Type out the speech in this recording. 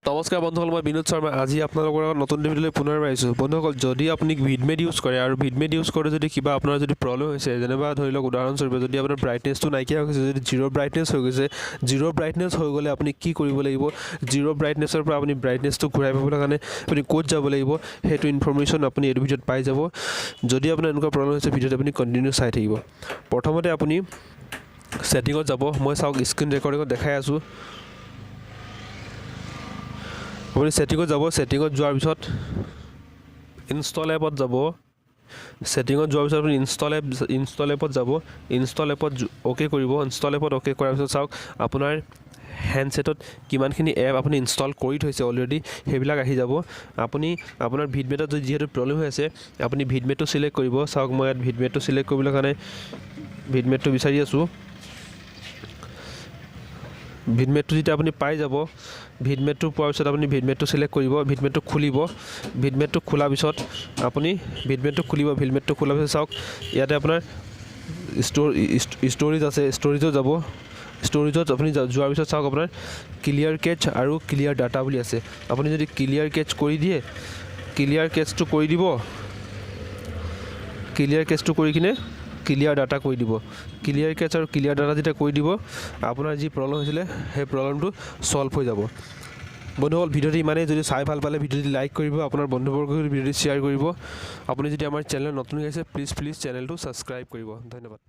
নমস্কাৰ বন্ধুসকল, মই বিনোদ শৰ্মা। আজি আপোনালোকৰ নতুন ভিডিঅ'লৈ পুনৰ আহিছোঁ। বন্ধুসকল, যদি আপুনি ভিডমেট ইউজ কৰে আৰু ভিডমেট ইউজ কৰোঁতে যদি কিবা আপোনাৰ যদি প্ৰব্লেম হৈছে, যেনিবা ধৰি লওক উদাহৰণস্বৰূপে যদি আপোনাৰ ব্ৰাইটনেছটো নাইকিয়া হৈ গৈছে, যদি জিৰ' ব্ৰাইটনেছ হৈ গৈছে, জিৰ' ব্ৰাইটনেছ হৈ গ'লে আপুনি কি কৰিব লাগিব, জিৰ' ব্ৰাইটনেছৰ পৰা আপুনি ব্ৰাইটনেছটো ঘূৰাই পাবলৈ কাৰণে আপুনি ক'ত যাব লাগিব, সেইটো ইনফৰ্মেশ্যন আপুনি এইটো ভিডিঅ'ত পাই যাব। যদি আপোনাৰ এনেকুৱা প্ৰব্লেম হৈছে, ভিডিঅ'ত আপুনি কণ্টিনিউ চাই থাকিব। প্ৰথমতে আপুনি ছেটিঙত যাব। মই চাওক স্ক্ৰীন ৰেকৰ্ডিঙত দেখাই আছোঁ। আপুনি ছেটিঙত যাব। ছেটিঙত যোৱাৰ পিছত ইনষ্টল এপত যাব। ছেটিঙত যোৱাৰ পিছত আপুনি ইনষ্টল এপত যাব। ইনষ্টল এপত অ'কে কৰিব। ইনষ্টল এপত অ'কে কৰাৰ পিছত চাওক আপোনাৰ হেণ্ডছেটত কিমানখিনি এপ আপুনি ইনষ্টল কৰি থৈছে অলৰেডি, সেইবিলাক আহি যাব। আপুনি আপোনাৰ ভিডমেটত যদি যিহেতু প্ৰব্লেম হৈ আছে, আপুনি ভিডমেটটো ছিলেক্ট কৰিব। চাওক মই ইয়াত ভিডমেটটো ছিলেক্ট কৰিবলৈ কাৰণে ভিডমেটটো বিচাৰি আছোঁ। ভিডমেটটো যেতিয়া আপুনি পাই যাব, ভিডমেটটো পোৱাৰ পিছত আপুনি ভিডমেটটো ছিলেক্ট কৰিব। ভিডমেটটো খুলিব। ভিডমেটটো খোলাৰ পিছত আপুনি ভিডমেটটো খোলাৰ পিছত চাওক ইয়াতে আপোনাৰ ষ্ট'ৰেজ আছে। ষ্ট'ৰেজত যাব। ষ্ট'ৰেজত আপুনি যোৱাৰ পিছত চাওক আপোনাৰ ক্লিয়াৰ কেচ আৰু ক্লিয়াৰ ডাটা বুলি আছে। আপুনি যদি ক্লিয়াৰ কেচ কৰি দিয়ে, ক্লিয়াৰ কেচটো কৰি দিব। ক্লিয়াৰ কেচটো কৰি কিনে ক্লিয়াৰ ডাটা কৰি দিব। ক্লিয়াৰ কেচ আৰু ক্লিয়াৰ ডাটা যেতিয়া কৰি দিব, আপোনাৰ যি প্ৰব্লেম হৈছিলে সেই প্ৰব্লেমটো ছল্ভ হৈ যাব। বন্ধুসকল, ভিডিঅ'টো ইমানেই। যদি চাই ভাল পালে ভিডিঅ'টো লাইক কৰিব, আপোনাৰ বন্ধুবৰ্গৰ ভিডিঅ'টো শ্বেয়াৰ কৰিব। আপুনি যদি আমাৰ চেনেল নতুন হৈ আছে, প্লিজ চেনেলটো ছাবস্ক্ৰাইব কৰিব। ধন্যবাদ।